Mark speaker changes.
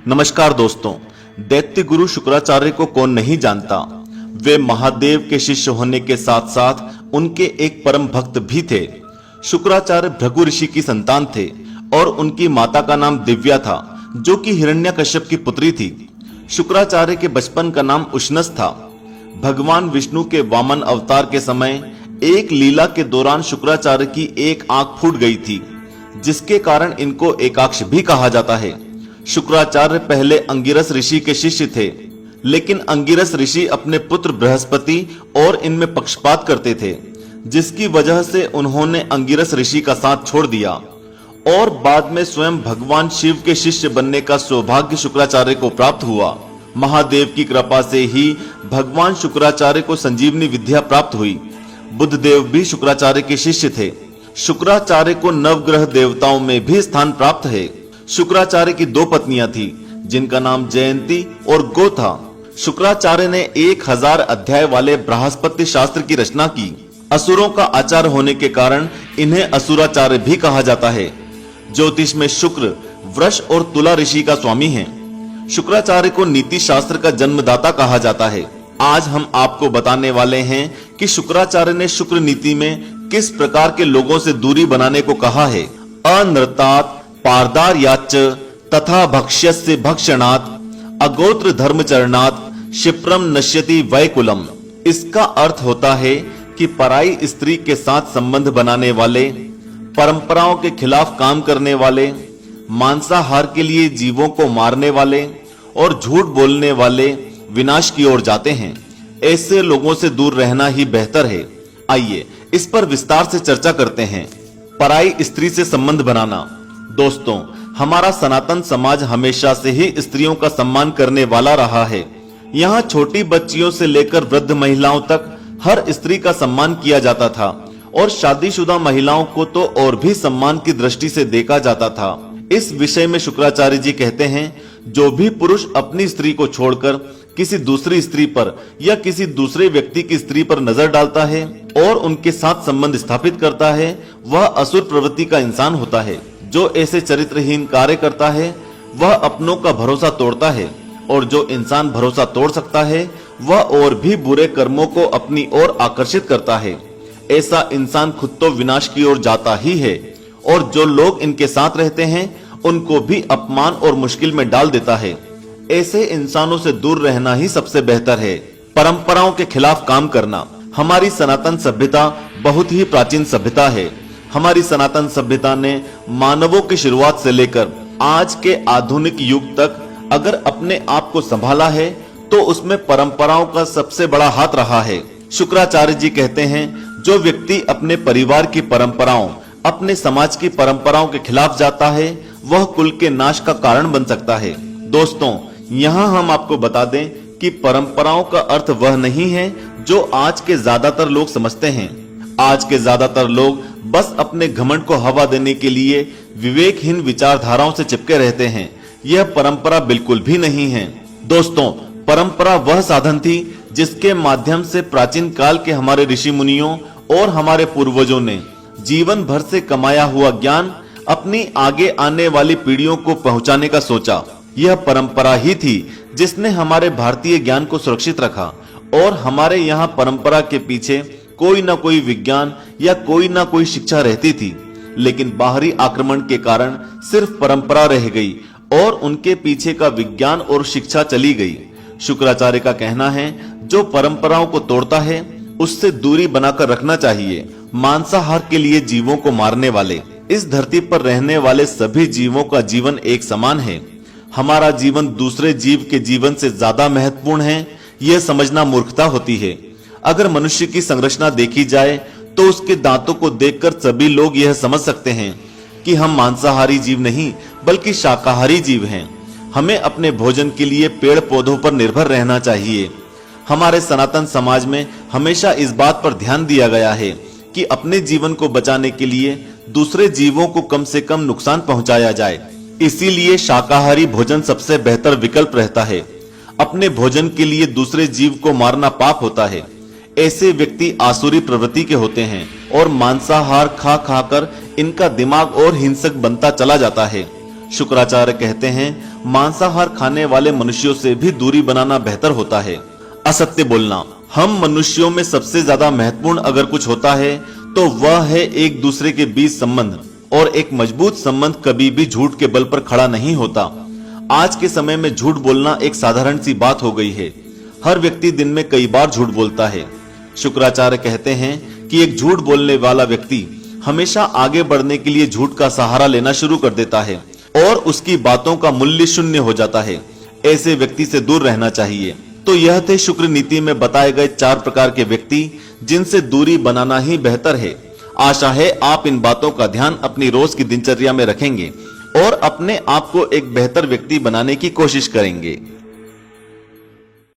Speaker 1: नमस्कार दोस्तों, दैत्य गुरु शुक्राचार्य को कौन नहीं जानता। वे महादेव के शिष्य होने के साथ साथ उनके एक परम भक्त भी थे। शुक्राचार्य भृगु ऋषि की संतान थे और उनकी माता का नाम दिव्या था, जो कि हिरण्यकश्यप की पुत्री थी। शुक्राचार्य के बचपन का नाम उशनस था। भगवान विष्णु के वामन अवतार के समय एक लीला के दौरान शुक्राचार्य की एक आंख फूट गई थी, जिसके कारण इनको एकाक्ष भी कहा जाता है। शुक्राचार्य पहले अंगिरस ऋषि के शिष्य थे, लेकिन अंगिरस ऋषि अपने पुत्र बृहस्पति और इनमें पक्षपात करते थे, जिसकी वजह से उन्होंने अंगिरस ऋषि का साथ छोड़ दिया और बाद में स्वयं भगवान शिव के शिष्य बनने का सौभाग्य शुक्राचार्य को प्राप्त हुआ। महादेव की कृपा से ही भगवान शुक्राचार्य को संजीवनी विद्या प्राप्त हुई। बुद्धदेव भी शुक्राचार्य के शिष्य थे। शुक्राचार्य को नवग्रह देवताओं में भी स्थान प्राप्त है। शुक्राचार्य की दो पत्नियां थी, जिनका नाम जयंती और गो था। शुक्राचार्य ने 1000 अध्याय वाले बृहस्पति शास्त्र की रचना की। असुरों का आचार्य होने के कारण इन्हें असुराचार्य भी कहा जाता है। ज्योतिष में शुक्र वृष और तुला ऋषि का स्वामी है। शुक्राचार्य को नीति शास्त्र का जन्मदाता कहा जाता है। आज हम आपको बताने वाले हैं कि शुक्राचार्य ने शुक्र नीति में किस प्रकार के लोगों से दूरी बनाने को कहा है। अनृतात पारदार्याच्च तथा भक्ष्यस्य भक्षणात् अगोत्र धर्मचरणात् क्षिप्रम नश्यति वैकुलम। इसका अर्थ होता है कि पराई स्त्री के साथ संबंध बनाने वाले, परंपराओं के खिलाफ काम करने वाले, मांसाहार के लिए जीवों को मारने वाले और झूठ बोलने वाले विनाश की ओर जाते हैं। ऐसे लोगों से दूर रहना ही बेहतर है। आइए इस पर विस्तार से चर्चा करते हैं। पराई स्त्री से संबंध बनाना। दोस्तों, हमारा सनातन समाज हमेशा से ही स्त्रियों का सम्मान करने वाला रहा है। यहाँ छोटी बच्चियों से लेकर वृद्ध महिलाओं तक हर स्त्री का सम्मान किया जाता था और शादीशुदा महिलाओं को तो और भी सम्मान की दृष्टि से देखा जाता था। इस विषय में शुक्राचार्य जी कहते हैं, जो भी पुरुष अपनी स्त्री को छोड़कर किसी दूसरी स्त्री पर या किसी दूसरे व्यक्ति की स्त्री पर नजर डालता है और उनके साथ संबंध स्थापित करता है, वह असुर प्रवृत्ति का इंसान होता है। जो ऐसे चरित्रहीन कार्य करता है वह अपनों का भरोसा तोड़ता है, और जो इंसान भरोसा तोड़ सकता है वह और भी बुरे कर्मों को अपनी ओर आकर्षित करता है। ऐसा इंसान खुद तो विनाश की ओर जाता ही है, और जो लोग इनके साथ रहते हैं उनको भी अपमान और मुश्किल में डाल देता है। ऐसे इंसानों से दूर रहना ही सबसे बेहतर है। परंपराओं के खिलाफ काम करना। हमारी सनातन सभ्यता बहुत ही प्राचीन सभ्यता है। हमारी सनातन सभ्यता ने मानवों की शुरुआत से लेकर आज के आधुनिक युग तक अगर अपने आप को संभाला है तो उसमें परंपराओं का सबसे बड़ा हाथ रहा है। शुक्राचार्य जी कहते हैं, जो व्यक्ति अपने परिवार की परंपराओं, अपने समाज की परंपराओं के खिलाफ जाता है वह कुल के नाश का कारण बन सकता है। दोस्तों, यहाँ हम आपको बता दें कि परंपराओं का अर्थ वह नहीं है जो आज के ज्यादातर लोग समझते हैं। आज के ज्यादातर लोग बस अपने घमंड को हवा देने के लिए विवेकहीन विचारधाराओं से चिपके रहते हैं। यह परंपरा बिल्कुल भी नहीं है। दोस्तों, परंपरा वह साधन थी जिसके माध्यम से प्राचीन काल के हमारे ऋषि मुनियों और हमारे पूर्वजों ने जीवन भर से कमाया हुआ ज्ञान अपनी आगे आने वाली पीढ़ियों को पहुंचाने का सोचा। यह परंपरा ही थी जिसने हमारे भारतीय ज्ञान को सुरक्षित रखा, और हमारे यहाँ परंपरा के पीछे कोई ना कोई विज्ञान या कोई ना कोई शिक्षा रहती थी, लेकिन बाहरी आक्रमण के कारण सिर्फ परंपरा रह गई और उनके पीछे का विज्ञान और शिक्षा चली गई। शुक्राचार्य का कहना है, जो परंपराओं को तोड़ता है उससे दूरी बनाकर रखना चाहिए। मांसाहार के लिए जीवों को मारने वाले, इस धरती पर रहने वाले सभी जीवों का जीवन एक समान है। हमारा जीवन दूसरे जीव के जीवन से ज्यादा महत्वपूर्ण है, यह समझना मूर्खता होती है। अगर मनुष्य की संरचना देखी जाए तो उसके दांतों को देखकर सभी लोग यह समझ सकते हैं कि हम मांसाहारी जीव नहीं बल्कि शाकाहारी जीव हैं। हमें अपने भोजन के लिए पेड़ पौधों पर निर्भर रहना चाहिए। हमारे सनातन समाज में हमेशा इस बात पर ध्यान दिया गया है कि अपने जीवन को बचाने के लिए दूसरे जीवों को कम से कम नुकसान पहुंचाया जाए। इसीलिए शाकाहारी भोजन सबसे बेहतर विकल्प रहता है। अपने भोजन के लिए दूसरे जीव को मारना पाप होता है। ऐसे व्यक्ति आसुरी प्रवृत्ति के होते हैं और मांसाहार खा खाकर इनका दिमाग और हिंसक बनता चला जाता है। शुक्राचार्य कहते हैं, मांसाहार खाने वाले मनुष्यों से भी दूरी बनाना बेहतर होता है। असत्य बोलना। हम मनुष्यों में सबसे ज्यादा महत्वपूर्ण अगर कुछ होता है तो वह है एक दूसरे के बीच संबंध, और एक मजबूत संबंध कभी भी झूठ के बल पर खड़ा नहीं होता। आज के समय में झूठ बोलना एक साधारण सी बात हो गई है। हर व्यक्ति दिन में कई बार झूठ बोलता है। शुक्राचार्य कहते हैं कि एक झूठ बोलने वाला व्यक्ति हमेशा आगे बढ़ने के लिए झूठ का सहारा लेना शुरू कर देता है और उसकी बातों का मूल्य शून्य हो जाता है। ऐसे व्यक्ति से दूर रहना चाहिए। तो यह थे शुक्र नीति में बताए गए 4 प्रकार के व्यक्ति जिनसे दूरी बनाना ही बेहतर है। आशा है आप इन बातों का ध्यान अपनी रोज की दिनचर्या में रखेंगे और अपने आप को एक बेहतर व्यक्ति बनाने की कोशिश करेंगे।